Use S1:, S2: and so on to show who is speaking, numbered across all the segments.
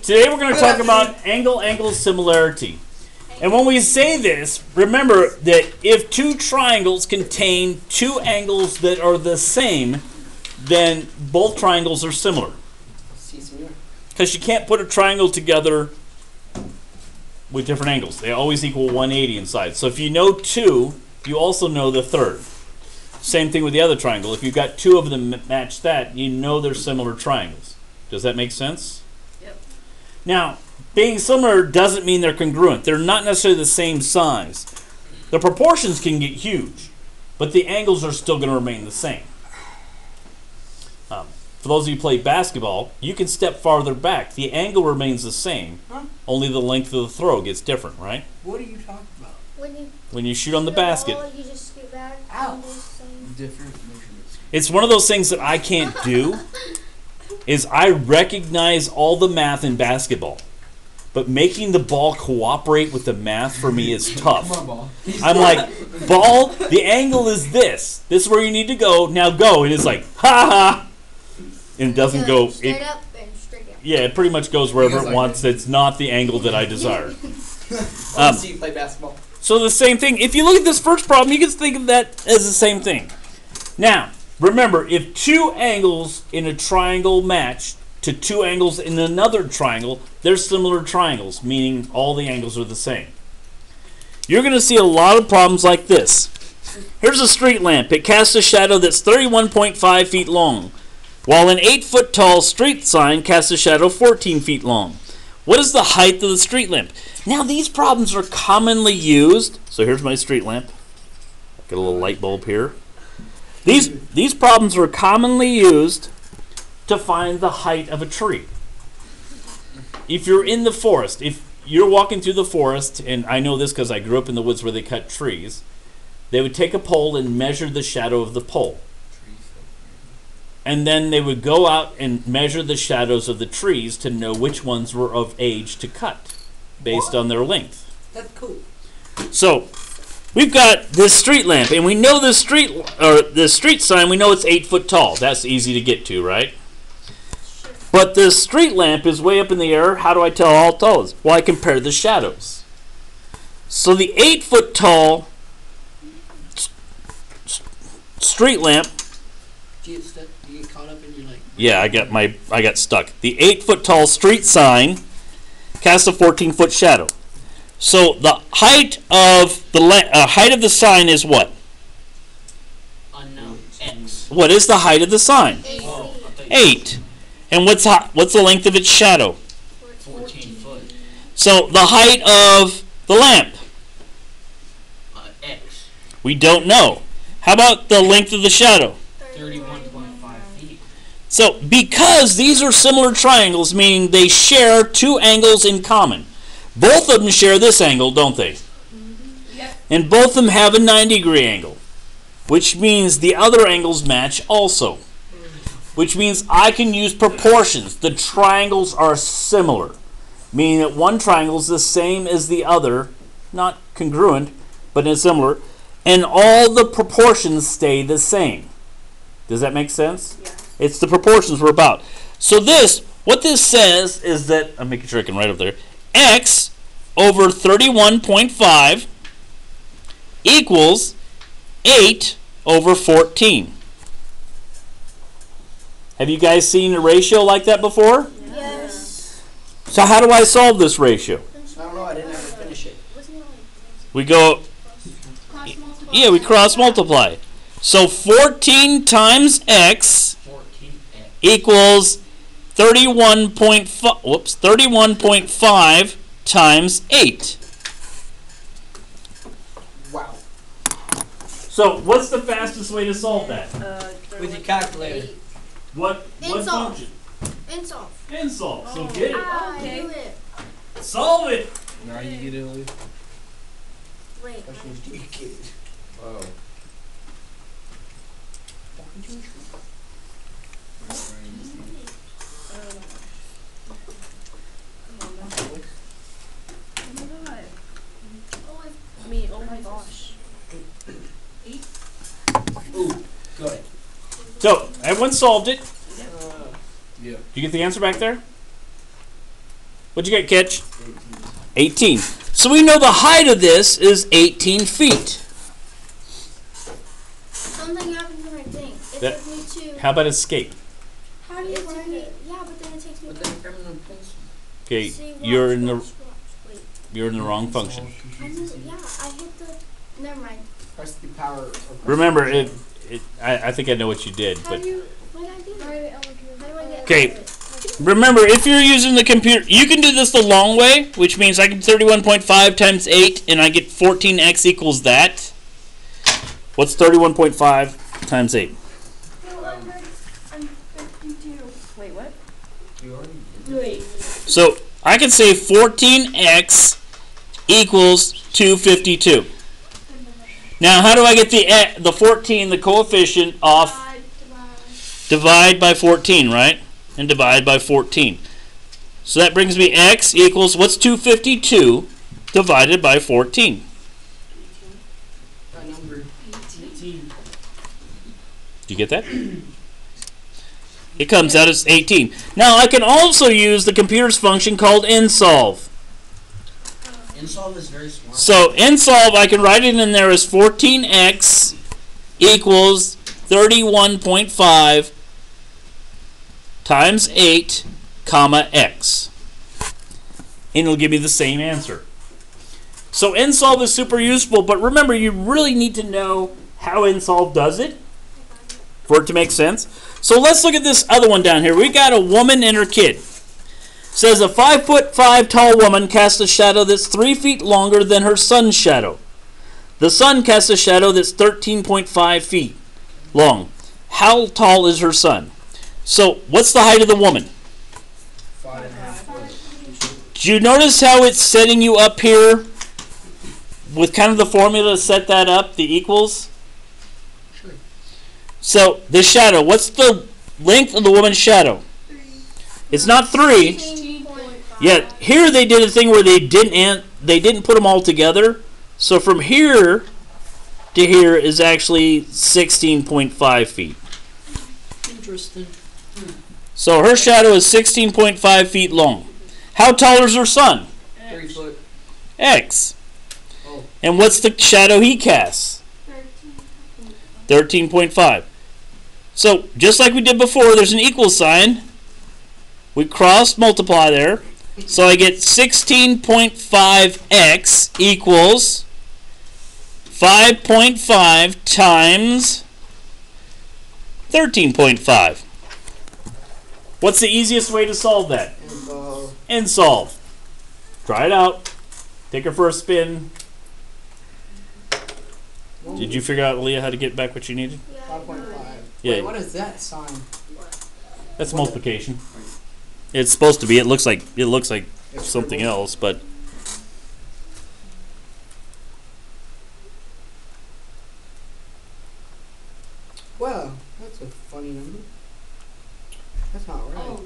S1: Today we're going to talk about angle-angle similarity. And when we say this, remember that if two triangles contain two angles that are the same, then both triangles are similar. Because you can't put a triangle together with different angles. They always equal 180 inside. So if you know two, you also know the third. Same thing with the other triangle. If you've got two of them match that, you know they're similar triangles. Does that make sense?
S2: Yep.
S1: Now, being similar doesn't mean they're congruent. They're not necessarily the same size. The proportions can get huge, but the angles are still going to remain the same. For those of you who play basketball, you can step farther back. The angle remains the same, only the length of the throw gets different, right?
S3: What are you talking about?
S1: When you shoot on the basket.
S2: You just scoot back.
S3: Ow. Different measurements.
S1: It's one of those things that I can't do, is I recognize all the math in basketball. But making the ball cooperate with the math for me is tough.
S3: Come on, ball.
S1: I'm like, ball, the angle is this. This is where you need to go. Now go. And it's like, ha ha. And it doesn't go.
S2: Straight up and straight down.
S1: Yeah, it pretty much goes wherever it wants. It's not the angle that I desire.
S4: I see you play basketball.
S1: So the same thing. If you look at this first problem, you can think of that as the same thing. Now, remember, if two angles in a triangle match to two angles in another triangle, they're similar triangles, meaning all the angles are the same. You're going to see a lot of problems like this. Here's a street lamp. It casts a shadow that's 31.5 feet long, while an 8-foot tall street sign casts a shadow 14 feet long. What is the height of the street lamp? Now, these problems are commonly used. So here's my street lamp. Got a little light bulb here. These problems are commonly used to find the height of a tree. If you're in the forest, if you're walking through the forest, and I know this because I grew up in the woods where they cut trees, they would take a pole and measure the shadow of the pole. And then they would go out and measure the shadows of the trees to know which ones were of age to cut based on their length.
S3: That's cool.
S1: So we've got this street lamp, and we know the street sign. We know it's 8 foot tall. That's easy to get to, right? But the street lamp is way up in the air. How do I tell how tall it is? Well, I compare the shadows. So the 8 foot tall street lamp.
S3: Do you get caught up in your like?
S1: Yeah, I got stuck. The 8 foot tall street sign casts a 14-foot shadow. So the height of the sign is what?
S4: Unknown. X.
S1: What is the height of the sign? 8. And what's the length of its shadow?
S4: 14 foot.
S1: So the height of the lamp?
S4: X.
S1: We don't know. How about the length of the shadow?
S4: 31.5 feet.
S1: So because these are similar triangles, meaning they share two angles in common. Both of them share this angle, don't they?
S2: Yep.
S1: And both of them have a 90-degree angle, which means the other angles match also. Which means I can use proportions. The triangles are similar, meaning that one triangle is the same as the other, not congruent, but it's similar, and all the proportions stay the same. Does that make sense?
S2: Yeah.
S1: It's the proportions we're about. So what this says is that, I'm making sure I can write up there, x over 31.5 equals 8 over 14. Have you guys seen a ratio like that before?
S2: Yes.
S1: So how do I solve this ratio?
S4: I don't know. I didn't ever finish it.
S1: We go, yeah, we cross multiply. So 14 times x
S4: 14x.
S1: equals 31.5 times 8.
S4: Wow.
S1: So what's the fastest way to solve that?
S4: With your calculator.
S1: What
S2: Insolve.
S1: function?
S2: Insolve.
S1: Insolve. So get it.
S2: Okay. Do it.
S1: Solve it.
S3: Now you get it, Ollie.
S2: Wait.
S3: Question is, do you get it?
S4: Whoa.
S2: Oh my gosh.
S4: Ooh, good.
S1: So everyone solved it.
S3: Yeah.
S1: Did you get the answer back there? What'd you get, Kitch? 18. So we know the height of this is 18 feet.
S2: Something happened to my thing. It
S1: That-
S2: took me to.
S1: How about escape?
S2: How do you find it? Yeah, but then it takes me
S3: But
S2: to.
S3: then criminal pencil.
S1: Okay,
S2: See, watch,
S1: you're in the
S2: watch. Wait.
S1: you're in the wrong function.
S2: I knew, yeah, I hit the. Never mind.
S3: Press the power. Or press
S1: Remember,
S3: the
S1: I think I know what you did,
S2: How
S1: but
S2: do you. What did I do? How do I get
S1: Okay.
S2: out of it?
S1: remember, if you're using the computer, you can do this the long way, which means I can 31.5 times 8, and I get 14x equals that. What's 31.5 times 8?
S2: 252.
S5: Wait, what?
S3: You already
S2: Wait.
S1: So I can say 14x equals 252. Now, how do I get the 14, the coefficient, off? Divide by 14, right? And divide by 14. So that brings me x equals, what's 252 divided by 14?
S3: That number. 18.
S1: Do you get that? It comes out as 18. Now, I can also use the computer's function called nsolve.
S3: Insolve is very smart.
S1: So nsolve, I can write it in there as 14x equals 31.5 times 8, comma x. And it'll give me the same answer. So nsolve is super useful, but remember, you really need to know how nsolve does it for it to make sense. So let's look at this other one down here. We got a woman and her kid. Says a 5'5" tall woman casts a shadow that's 3 feet longer than her son's shadow. The son casts a shadow that's 13.5 feet long. How tall is her son? So what's the height of the woman?
S3: 5.5 foot.
S1: Do you notice how it's setting you up here with kind of the formula to set that up, the equals?
S3: Sure.
S1: So the shadow, what's the length of the woman's shadow? It's not 3.
S2: 16.5.
S1: Yet here they did a thing where they didn't put them all together. So from here to here is actually 16.5 feet.
S3: Interesting.
S1: So her shadow is 16.5 feet long. How tall is her son?
S3: 3 foot.
S1: X.
S3: Oh.
S1: And what's the shadow he casts? 13.5. So just like we did before, there's an equal sign. We cross multiply there. So I get 16.5x equals 5.5 times 13.5. What's the easiest way to solve that? And solve. Try it out. Take her for a spin. Did you figure out, Leah, how to get back what you needed?
S3: 5.5.
S1: Yeah.
S3: Wait, what is that sign?
S1: That's multiplication. It's supposed to be. It looks like
S3: It's
S1: something
S3: scribbled.
S1: else, but
S3: Well, that's a funny number. That's not right.
S5: Oh,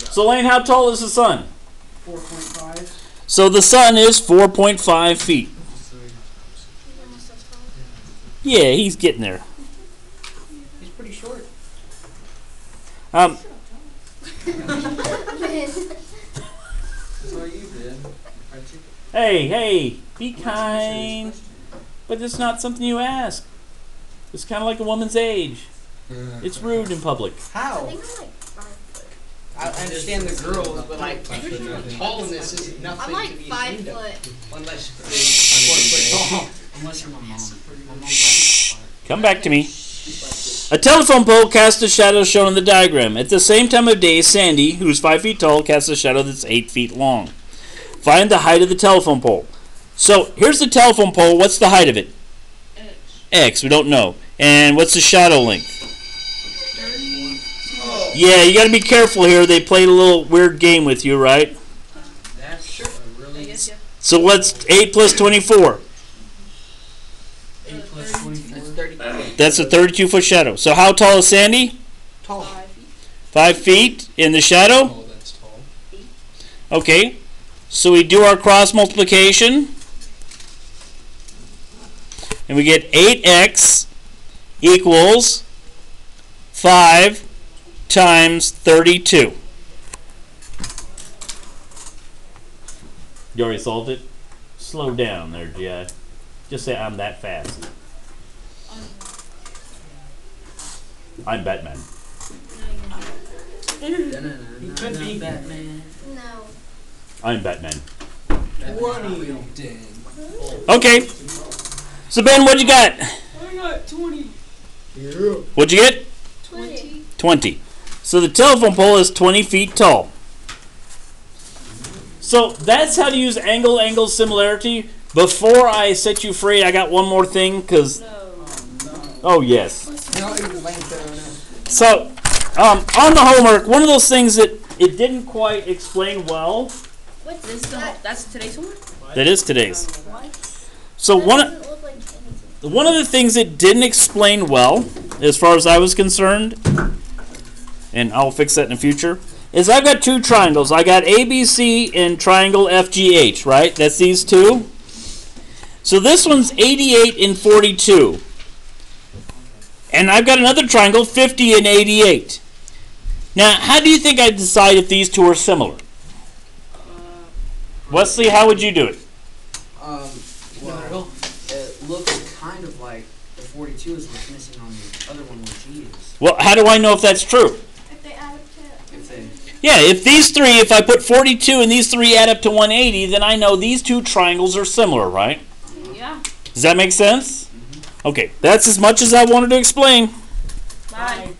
S1: so Lane, how tall is the sun?
S3: 4.5.
S1: So the sun is 4.5 feet. Yeah, he's getting there.
S3: He's pretty short.
S4: That's all you did.
S1: Hey, be kind. But it's not something you ask. It's kind of like a woman's age. It's rude in public.
S2: I
S3: How?
S2: think I'm like 5 foot.
S3: I understand the girls, but like tallness is nothing
S2: I'm like
S3: to be
S2: 5
S3: ashamed of.
S2: foot.
S4: Unless
S3: Unless
S4: you're my mom.
S1: Come back to me. A telephone pole casts a shadow shown in the diagram. At the same time of day, Sandy, who's 5 feet tall, casts a shadow that's 8 feet long. Find the height of the telephone pole. So here's the telephone pole. What's the height of it? X. We don't know. And what's the shadow length? Yeah, you got to be careful here. They played a little weird game with you, right?
S4: That's a really.
S1: So what's 8 plus 24?
S4: 8 plus 24.
S3: That's 30.
S1: That's a 32-foot shadow. So how tall is Sandy?
S3: Tall.
S1: 5 feet in the shadow?
S4: Oh, that's tall.
S1: Okay, so we do our cross multiplication, and we get 8x equals 5 times 32. You already solved it? Slow down there, G.I. Just say I'm that fast. I'm Batman.
S4: He could be Batman.
S2: No.
S1: I'm Batman.
S3: What are you doing?
S1: Okay. So Ben, what'd you got?
S4: I got 20.
S3: Yeah.
S1: What'd you get?
S2: 20.
S1: 20. So the telephone pole is 20 feet tall. So that's how to use angle similarity. Before I set you free, I got one more thing, because...
S2: No.
S1: Oh, yes.
S3: No, it was like that.
S1: So, on the homework, one of those things that it didn't quite explain well,
S2: What's
S5: This
S2: that?
S5: that's today's homework?
S1: that is today's.
S2: What?
S1: So
S2: That
S1: one
S2: doesn't look like anything.
S1: of the things it didn't explain well, as far as I was concerned, and I'll fix that in the future, is I've got two triangles. I got ABC and triangle FGH, right? That's these two. So this one's 88 and 42. And I've got another triangle, 50 and 88. Now, how do you think I'd decide if these two are similar? Wesley, how would you do it?
S4: Well, it looks kind of like the 42 is what's missing on the other one where G is.
S1: Well, how do I know if that's true?
S2: If they add up to...
S4: If they,
S1: Yeah, if these three, if I put 42 and these three add up to 180, then I know these two triangles are similar, right?
S5: Yeah.
S1: Does that make sense? Okay, that's as much as I wanted to explain.
S5: Bye.